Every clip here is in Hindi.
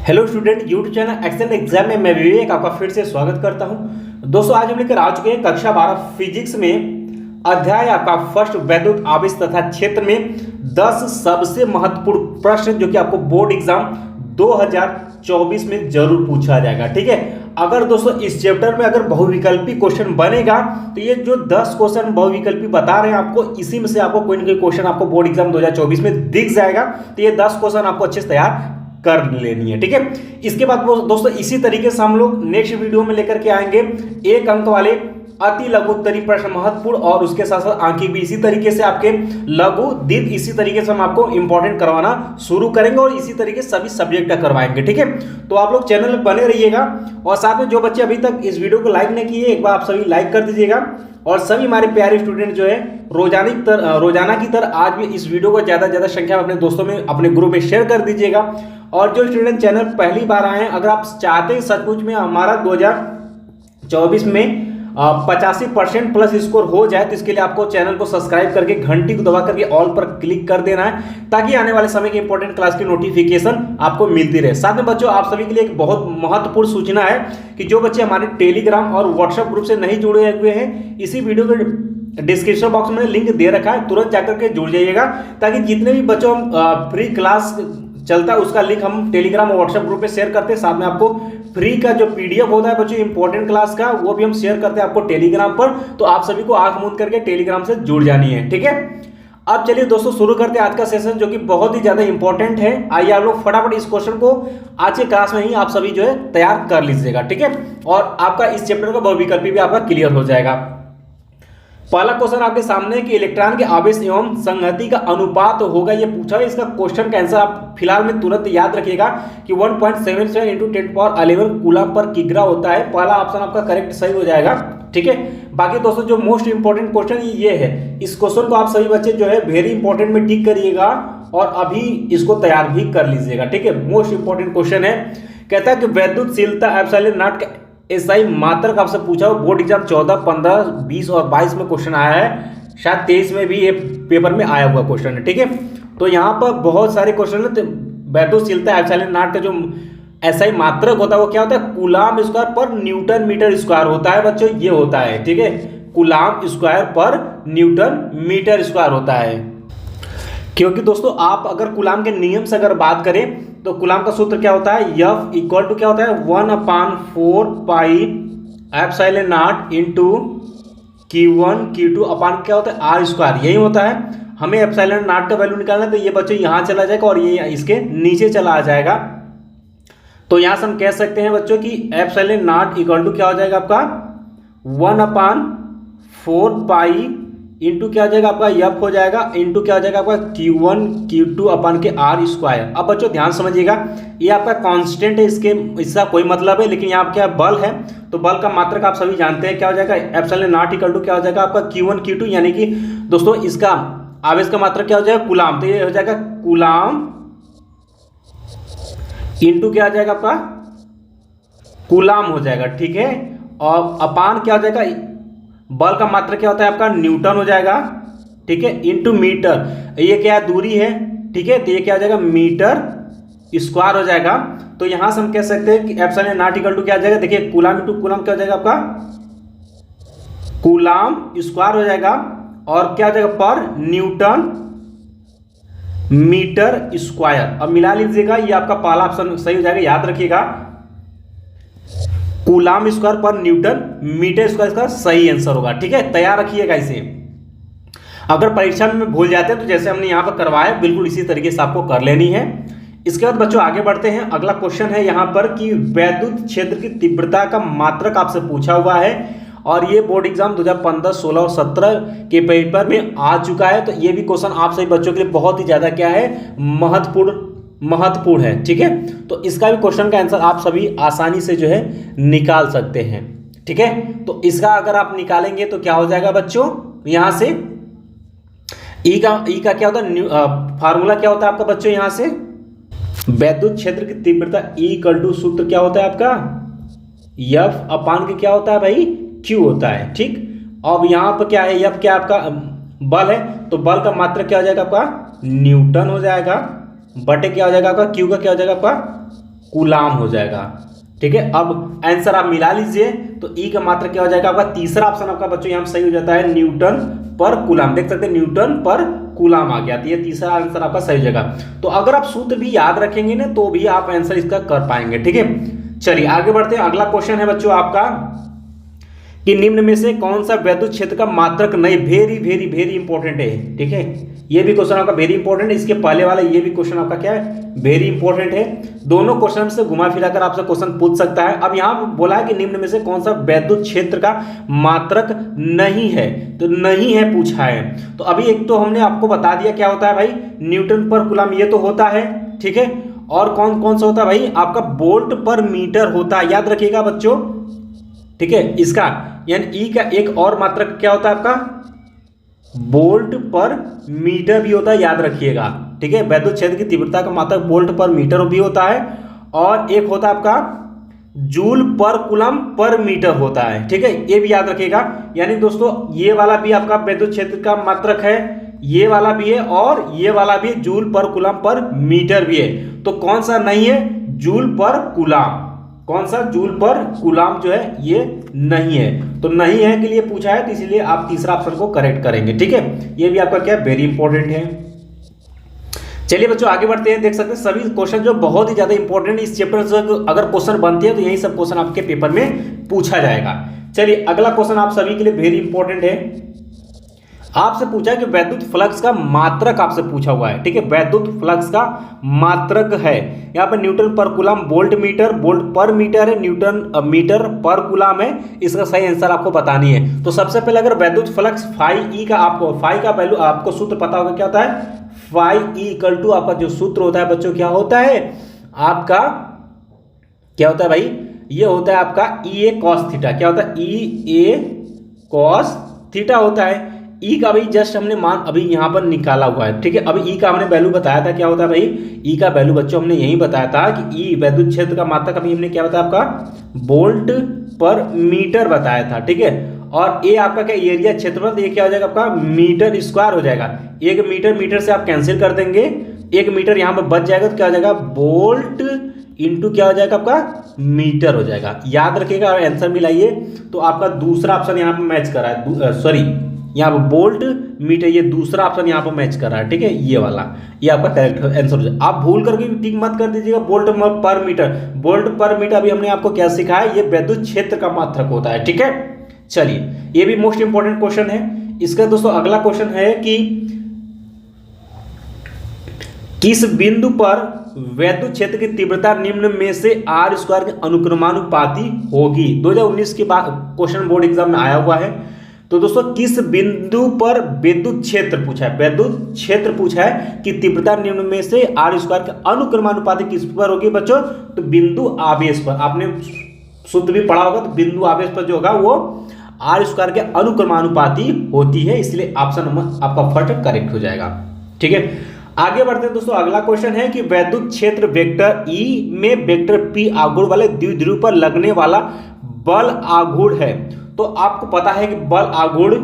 Hello student, YouTube channel excel exam में मैं विवेक आपका फिर से स्वागत करता हूं। दोस्तों आज हम लेकर आ चुके हैं कक्षा 12 फिजिक्स में अध्याय आपका फर्स्ट वैद्युत आवेश तथा क्षेत्र में 10 सबसे महत्वपूर्ण प्रश्न जो कि आपको बोर्ड एग्जाम 2024 में जरूर पूछा जाएगा। ठीक है, अगर दोस्तों इस चैप्टर में अगर बहुविकल्पी क्वेश्चन बनेगा तो ये जो 10 क्वेश्चन बहुविकल्पी बता रहे हैं आपको, इसी में से आपको कोई ना कोई क्वेश्चन आपको बोर्ड एग्जाम 2024 में दिख जाएगा। तो ये 10 क्वेश्चन आपको अच्छे से तैयार कर लेनी है। ठीक है, इसके बाद दोस्तों इसी तरीके से हम लोग नेक्स्ट वीडियो में लेकर के आएंगे 1 अंक वाले अति लघु उत्तरीय प्रश्न महत्वपूर्ण, और उसके साथ साथ आंकी भी इसी तरीके से आपके लघु दीर्घ इसी तरीके से हम आपको इंपॉर्टेंट करवाना शुरू करेंगे और इसी तरीके से सभी सब्जेक्ट का करवाएंगे। ठीक है, तो आप लोग चैनल में बने रहिएगा और साथ में जो बच्चे अभी तक इस वीडियो को लाइक नहीं किए एक बार आप सभी लाइक कर दीजिएगा। और सभी हमारे प्यारे स्टूडेंट जो है रोजाना की तरह आज भी इस वीडियो को ज्यादा से ज्यादा संख्या में अपने दोस्तों में अपने ग्रुप में शेयर कर दीजिएगा। और जो स्टूडेंट चैनल पहली बार आए हैं, अगर आप चाहते हैं सचमुच में हमारा 2024 में 85% प्लस स्कोर हो जाए तो इसके लिए आपको चैनल को सब्सक्राइब करके घंटी को दबा करके ऑल पर क्लिक कर देना है, ताकि आने वाले समय की इंपॉर्टेंट क्लास की नोटिफिकेशन आपको मिलती रहे। साथ में बच्चों आप सभी के लिए एक बहुत महत्वपूर्ण सूचना है कि जो बच्चे हमारे टेलीग्राम और व्हाट्सएप ग्रुप से नहीं जुड़े हुए हैं, इसी वीडियो के डिस्क्रिप्शन बॉक्स में लिंक दे रखा है, तुरंत जाकर के जुड़ जाइएगा, ताकि जितने भी बच्चों हम फ्री क्लास चलता है उसका लिंक हम टेलीग्राम और व्हाट्सएप ग्रुप पे शेयर करते हैं। साथ में आपको फ्री का जो पीडीएफ होता है बच्चों इंपॉर्टेंट क्लास का, वो भी हम शेयर करते हैं आपको टेलीग्राम पर। तो आप सभी को आंख मूंद करके टेलीग्राम से जुड़ जानी है। ठीक है, अब चलिए दोस्तों शुरू करते हैं आज का सेशन, जो कि बहुत ही ज्यादा इंपॉर्टेंट है। आइए आप लोग फटाफट इस क्वेश्चन को आज के क्लास में ही आप सभी जो है तैयार कर लीजिएगा। ठीक है, और आपका इस चैप्टर का बहुविकल्पी भी आपका क्लियर हो जाएगा। पहला क्वेश्चन आपके सामने कि इलेक्ट्रॉन के आवेश एवं संगति का अनुपात होगा, ये पूछा है। इसका क्वेश्चन का आंसर आप फिलहाल में तुरंत याद रखिएगा कि 1.77 इंटू 10⁻11 कूलम पर किग्रा होता है। पहला ऑप्शन आपका करेक्ट सही हो जाएगा। ठीक है, बाकी दोस्तों जो मोस्ट इंपॉर्टेंट क्वेश्चन ये है, इस क्वेश्चन को आप सभी बच्चे जो है वेरी इंपॉर्टेंट में टिक करिएगा और अभी इसको तैयार भी कर लीजिएगा। ठीक है, मोस्ट इंपॉर्टेंट क्वेश्चन है। कहता है कि वैद्युतशीलता एप्सिलॉन नॉट का एसआई मात्रक आपसे पूछा हो। बोर्ड एग्जाम 14, 15, 20 और 22 में क्वेश्चन आया है, शायद 23 में भी ये पेपर में आया हुआ क्वेश्चन है। ठीक है, तो यहाँ पर बहुत सारे क्वेश्चन है। तो वैद्युतशीलता एप्सिलॉन नॉट का जो एसआई मात्रक होता है वो क्या होता है, कूलाम स्क्वायर पर न्यूटन मीटर स्क्वायर होता है बच्चों, ये होता है। ठीक है, कूलाम स्क्वायर पर न्यूटन मीटर स्क्वायर होता है। क्योंकि दोस्तों आप अगर कूलाम के नियम से अगर बात करें तो कूलाम का सूत्र क्या होता है, F इक्वल टू क्या होता है 1/4 pi epsilon not into Q1 Q2 अपान क्या होता है R स्क्वायर, यही होता है। हमें एप्सिलॉन नॉट का वैल्यू निकालना है, तो ये बच्चों यहाँ चला जाएगा और ये इसके नीचे चला आ जाएगा। तो यहाँ से हम कह सकते हैं बच्चों की एप्सिलॉन नॉट इक्वल टू क्या हो जाएगा आपका 1/4 पाई इंटू क्या हो जाएगा आपका F हो जाएगा, इंटू क्या हो जाएगा आपका Q1 Q2 अपन के R स्क्वायर। अब बच्चों ध्यान समझिएगा, ये आपका कांस्टेंट है, इसका कोई मतलब है, लेकिन यहाँ क्या बल है, तो बल का मात्रक आप सभी जानते हैं क्या हो जाएगा, एप्सिलॉन नॉट इक्वल टू क्या हो जाएगा आपका Q1 Q2, यानी कि दोस्तों इसका आवेश का मात्रक क्या हो जाएगा कूलाम, तो ये हो जाएगा कूलाम इंटू क्या हो जाएगा आपका कूलाम हो जाएगा। ठीक है, और अपान क्या हो जाएगा, बल का मात्रा क्या होता है आपका न्यूटन हो जाएगा। ठीक है, इंटू मीटर, ये क्या दूरी है। ठीक है, तो ये क्या हो जाएगा मीटर स्क्वायर हो जाएगा। तो यहां से हम कह सकते हैं कि एप्सिलॉन नॉट इक्वल टू क्या हो जाएगा, देखिए कूलाम इंटू कूलाम क्या हो जाएगा आपका कूलाम स्क्वायर हो जाएगा, और क्या हो जाएगा पर न्यूटन मीटर स्क्वायर। अब मिला लीजिएगा, ये आपका पहला ऑप्शन सही हो जाएगा, याद रखिएगा कूलाम स्क्वायर पर न्यूटन मीटर स्क्वायर का सही आंसर होगा। ठीक है, तैयार रखिएगा इसे। अगर परीक्षा में भूल जाते हैं तो जैसे हमने यहाँ पर करवाया बिल्कुल इसी तरीके से आपको कर लेनी है। इसके बाद बच्चों आगे बढ़ते हैं। अगला क्वेश्चन है यहाँ पर कि वैद्युत क्षेत्र की तीव्रता का मात्रक आपसे पूछा हुआ है, और ये बोर्ड एग्जाम 2015, 16 और 17 के पेपर में आ चुका है। तो ये भी क्वेश्चन आप सभी बच्चों के लिए बहुत ही ज्यादा क्या है महत्वपूर्ण है। ठीक है, तो इसका भी क्वेश्चन का आंसर आप सभी आसानी से जो है निकाल सकते हैं। ठीक है, तो इसका अगर आप निकालेंगे तो क्या हो जाएगा बच्चों, यहां से ई का क्या होता है, फार्मूला क्या होता है आपका बच्चों, यहां से वैद्युत क्षेत्र की तीव्रता इक्वल टू सूत्र क्या होता है आपका F अपान के क्या होता है भाई Q होता है। ठीक, अब यहां पर क्या है, F क्या आपका बल है, तो बल का मात्रक क्या हो जाएगा आपका न्यूटन हो जाएगा, बटे क्या हो जाएगा आपका Q का क्या हो जाएगा आपका कूलाम हो जाएगा। ठीक है, अब आंसर आप मिला लीजिए तो ई का मात्रक क्या हो जाएगा आपका, तीसरा ऑप्शन आपका बच्चों यहाँ सही हो जाता है, न्यूटन पर कूलाम। देख सकते हैं न्यूटन पर कूलाम आ गया, तो ये तीसरा आंसर आपका सही हो जाएगा। तो अगर आप सूत्र भी याद रखेंगे ना तो भी आप आंसर इसका कर पाएंगे। ठीक है, चलिए आगे बढ़ते हैं। अगला क्वेश्चन है बच्चों आपका कि निम्न में से कौन सा वैद्युत क्षेत्र का मात्रक नहीं, वेरी वेरी वेरी इंपॉर्टेंट है। ठीक है, ये भी क्वेश्चन आपका वेरी इंपॉर्टेंट है, इसके पहले वाला ये भी क्वेश्चन आपका क्या है, वेरी इंपॉर्टेंट है। दोनों क्वेश्चन से घुमा फिरा कर आपसे क्वेश्चन पूछ सकता है। अब यहाँ बोला है कि निम्न में से कौन सा वैद्युत क्षेत्र का मात्रक नहीं है, तो नहीं है पूछा है। तो अभी एक तो हमने आपको बता दिया क्या होता है भाई, न्यूटन पर कूलाम ये तो होता है। ठीक है, और कौन कौन सा होता है भाई, आपका वोल्ट पर मीटर होता है, याद रखिएगा बच्चों। ठीक है, इसका यानी ई का एक और मात्रक क्या होता है आपका, वोल्ट पर मीटर भी होता है, याद रखिएगा। ठीक है, वैद्युत क्षेत्र की तीव्रता का मात्रक वोल्ट पर मीटर भी होता है, और एक होता है आपका जूल पर कूलम पर मीटर होता है। ठीक है, ये भी याद रखिएगा। यानी दोस्तों ये वाला भी आपका वैद्युत क्षेत्र का मात्रक है, ये वाला भी है, और ये वाला भी जूल पर कूलम पर मीटर भी है। तो कौन सा नहीं है, जूल पर कूलम। कौन सा, जूल पर कूलम जो है ये नहीं है। तो नहीं है के लिए पूछा है, तो इसलिए आप तीसरा ऑप्शन को करेक्ट करेंगे। ठीक है, ये भी आपका क्या वेरी इंपॉर्टेंट है। चलिए बच्चों आगे बढ़ते हैं। देख सकते हैं सभी क्वेश्चन जो बहुत ही ज्यादा इंपॉर्टेंट इस चैप्टर से अगर क्वेश्चन बनते हैं तो यही सब क्वेश्चन आपके पेपर में पूछा जाएगा। चलिए अगला क्वेश्चन आप सभी के लिए वेरी इंपॉर्टेंट है। आपसे पूछा है कि वैद्युत फ्लक्स का मात्रक आपसे पूछा हुआ है। ठीक है, वैद्युत फ्लक्स का मात्रक है यहाँ पर न्यूटन पर कूलम, वोल्ट मीटर, वोल्ट पर मीटर है, न्यूटन मीटर पर कूलम है। इसका सही आंसर आपको बतानी है। तो सबसे पहले अगर वैद्युत फ्लक्स फाई ई का, आपको फाई का वैल्यू आपको सूत्र पता होगा क्या होता है, फाई ई इक्वल टू आपका जो सूत्र होता है बच्चों क्या होता है आपका, क्या होता है भाई, ये होता है आपका ई ए कॉस थीटा। क्या होता है, ई ए कॉस थीटा होता है। ई का भाई जस्ट हमने मान अभी यहाँ पर निकाला हुआ है। ठीक है, अभी ई का हमने वैल्यू बताया था, क्या होता है भाई, ई का वैल्यू बच्चों हमने यही बताया था कि ई वैद्युत क्षेत्र का मात्रक अभी हमने क्या बताया आपका, वोल्ट पर मीटर बताया था। ठीक है, और ए आपका क्या एरिया क्षेत्रफल, तो ये क्या हो जाएगा आपका मीटर स्क्वायर हो जाएगा। एक मीटर मीटर से आप कैंसिल कर देंगे, एक मीटर यहाँ पर बच जाएगा तो क्या हो जाएगा, वोल्ट इंटू क्या हो जाएगा आपका मीटर हो जाएगा। याद रखिएगा और आंसर मिलाइए। तो आपका दूसरा ऑप्शन यहाँ पर मैच कर रहा है, सॉरी यहाँ पर वोल्ट मीटर, ये दूसरा ऑप्शन यहाँ पर मैच कर रहा है। ठीक है, ये वाला ये आपका करेक्ट आंसर हो जाएगा। आप भूल करके टिक मत कर दीजिएगा वोल्ट पर मीटर। वोल्ट पर मीटर अभी हमने आपको क्या सिखाया, ये वैद्युत क्षेत्र का मात्रक होता है। ठीक है, चलिए ये भी मोस्ट इंपॉर्टेंट क्वेश्चन है। इसका दोस्तों अगला क्वेश्चन है कि किस बिंदु पर वैद्युत क्षेत्र की तीव्रता निम्न में से आर स्क्वायर के अनुक्रमानुपाती होगी। 2019 के बाद क्वेश्चन बोर्ड एग्जाम में आया हुआ है। तो दोस्तों किस बिंदु पर विद्युत क्षेत्र पूछा है, वैद्युत क्षेत्र पूछा है कि तीव्रता निम्न में से आर स्क्वायर के अनुक्रमानुपाती किस पर होगी बच्चों, तो बिंदु आवेश पर। आपने सूत्र भी पढ़ा होगा, तो बिंदु आवेश पर जो होगा वो आर स्क्वायर के अनुक्रमानुपाती होती है, इसलिए ऑप्शन नंबर आपका फर्स्ट करेक्ट हो जाएगा। ठीक है, आगे बढ़ते हैं दोस्तों। अगला क्वेश्चन है कि वैद्युत क्षेत्र वेक्टर ई में वेक्टर पी आघूर्ण वाले द्विध्रुव पर लगने वाला बल आघूर्ण है। तो आपको पता है कि बल आघूर्ण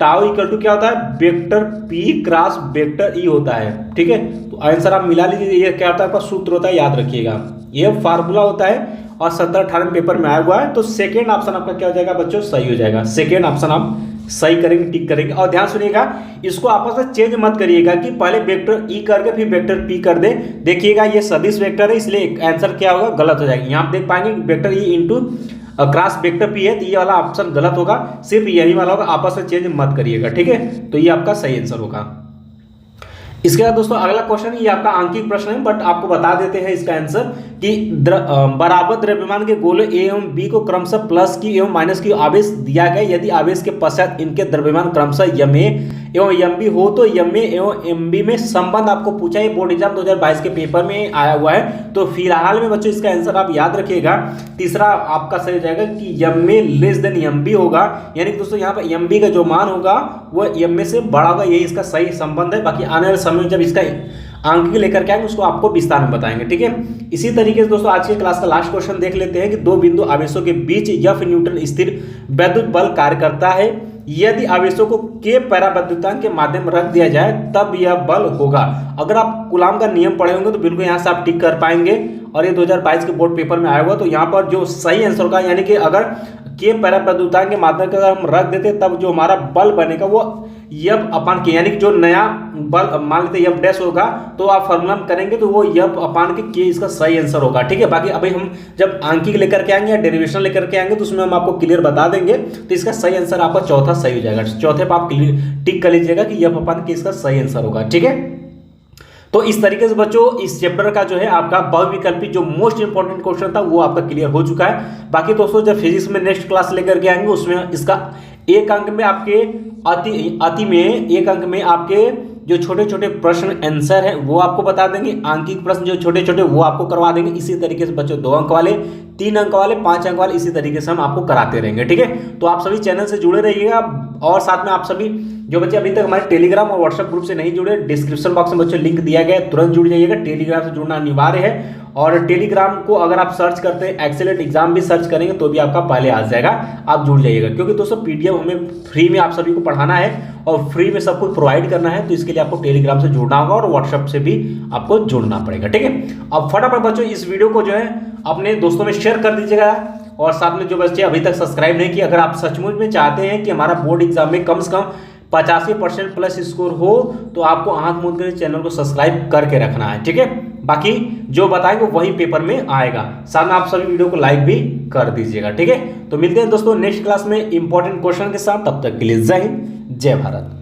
टाउ इक्वल टू क्या होता है, vector P cross vector E होता है। ठीक है, तो आंसर आप मिला लीजिए। ये क्या होता है आपका सूत्र होता है, याद रखिएगा। ये फार्मूला होता है और 17-18 पेपर में आया हुआ है। तो सेकेंड ऑप्शन आपका क्या हो जाएगा बच्चों, सही हो जाएगा। सेकेंड ऑप्शन आप सही करेंगे, टिक करेंगे। और ध्यान सुनिएगा, इसको आपस में चेंज मत करिएगा कि पहले वेक्टर ई करके फिर वेक्टर पी कर दे। देखिएगा ये सदिश वेक्टर है, इसलिए आंसर क्या होगा, गलत हो जाएगा। यहाँ आप देख पाएंगे vector E into cross vector P है, तो ये वाला ऑप्शन गलत होगा, सिर्फ यही वाला होगा। आपस में चेंज मत करिएगा। ठीक है, तो ये आपका सही आंसर होगा। इसके बाद दोस्तों अगला क्वेश्चन, ये आपका आंकिक प्रश्न है, बट आपको बता देते हैं इसका आंसर कि बराबर द्रव्यमान के गोले ए एवं बी को क्रमशः प्लस की एवं माइनस की आवेश दिया गया। यदि आवेश के पश्चात इनके द्रव्यमान क्रमशः एम ए एवं एम बी हो तो एम ए एवं एम बी में संबंध आपको पूछा है। बोर्ड एग्जाम 2022 के पेपर में आया हुआ है। तो फिलहाल में बच्चों इसका आंसर आप याद रखिएगा। तीसरा आपका सही हो जाएगा कि M A less than M B होगा, यानी कि दोस्तों यहाँ पर एम बी का जो मान होगा वो एम ए से बड़ा होगा, यही इसका सही संबंध है। बाकी आने वाले समय में जब इसका अंक लेकर के आएंगे उसको आपको विस्तार में बताएंगे। ठीक है, इसी तरीके से दोस्तों आज के क्लास का लास्ट क्वेश्चन देख लेते हैं कि दो बिंदु आवेशों के बीच एफ न्यूटन स्थिर वैद्युत बल कार्य करता है। यदि आवेशों को के परावैद्युतांक के माध्यम में रख दिया जाए तब यह बल होगा। अगर आप कूलाम का नियम पढ़े होंगे तो बिल्कुल यहाँ से आप टिक कर पाएंगे। और ये 2022 के बोर्ड पेपर में आया हुआ। तो यहाँ पर जो सही आंसर होगा, यानी कि अगर के पहला प्रद्युतांक के माध्यम से अगर हम रख देते तब जो हमारा बल बनेगा वो यफ अपान के, यानी कि जो नया बल मान लेते यफ डैश होगा तो आप फॉर्मूला करेंगे तो वो यफ अपान के इसका सही आंसर होगा। ठीक है, बाकी अभी हम जब आंकिक लेकर के आएंगे या डेरिवेशन लेकर के आएंगे तो उसमें हम आपको क्लियर बता देंगे। तो इसका सही आंसर आपका चौथा सही हो जाएगा। चौथे पर आप टिक कर लीजिएगा कि यफ अपान के इसका सही आंसर होगा। ठीक है, तो इस तरीके से बच्चों इस चैप्टर का जो है आपका बहुविकल्पी जो मोस्ट इंपॉर्टेंट क्वेश्चन था वो आपका क्लियर हो चुका है। बाकी दोस्तों जब फिजिक्स में नेक्स्ट क्लास लेकर के आएंगे उसमें इसका एक अंक में आपके अति में एक अंक में आपके जो छोटे छोटे प्रश्न आंसर है वो आपको बता देंगे। आंकिक प्रश्न जो छोटे छोटे वो आपको करवा देंगे। इसी तरीके से बच्चों 2 अंक वाले, 3 अंक वाले, 5 अंक वाले, इसी तरीके से हम आपको कराते रहेंगे। ठीक है, तो आप सभी चैनल से जुड़े रहिएगा और साथ में आप सभी जो बच्चे अभी तक हमारे टेलीग्राम और व्हाट्सएप ग्रुप से नहीं जुड़े, डिस्क्रिप्शन बॉक्स में बच्चों लिंक दिया गया है, तुरंत जुड़ जाइएगा। टेलीग्राम से जुड़ना अनिवार्य है और टेलीग्राम को अगर आप सर्च करते हैं एक्सेलेंट एग्जाम भी सर्च करेंगे तो भी आपका पहले आ जाएगा, आप जुड़ जाइएगा। क्योंकि दोस्तों पीडीएफ हमें फ्री में आप सभी को पढ़ाना है और फ्री में सब कुछ प्रोवाइड करना है, तो इसके लिए आपको टेलीग्राम से जुड़ना होगा और व्हाट्सएप से भी आपको जुड़ना पड़ेगा। ठीक है, अब फटाफट बच्चों इस वीडियो को जो है अपने दोस्तों में शेयर कर दीजिएगा और साथ में जो बच्चे अभी तक सब्सक्राइब नहीं किए, अगर आप सचमुच में चाहते हैं कि हमारा बोर्ड एग्जाम में कम से कम 85% प्लस स्कोर हो तो आपको आंख मूंद कर चैनल को सब्सक्राइब करके रखना है। ठीक है, बाकी जो बताएंगे वही पेपर में आएगा। साथ में आप सभी वीडियो को लाइक भी कर दीजिएगा। ठीक है, तो मिलते हैं दोस्तों नेक्स्ट क्लास में इंपॉर्टेंट क्वेश्चन के साथ। तब तक के लिए जय हिंद, जय भारत।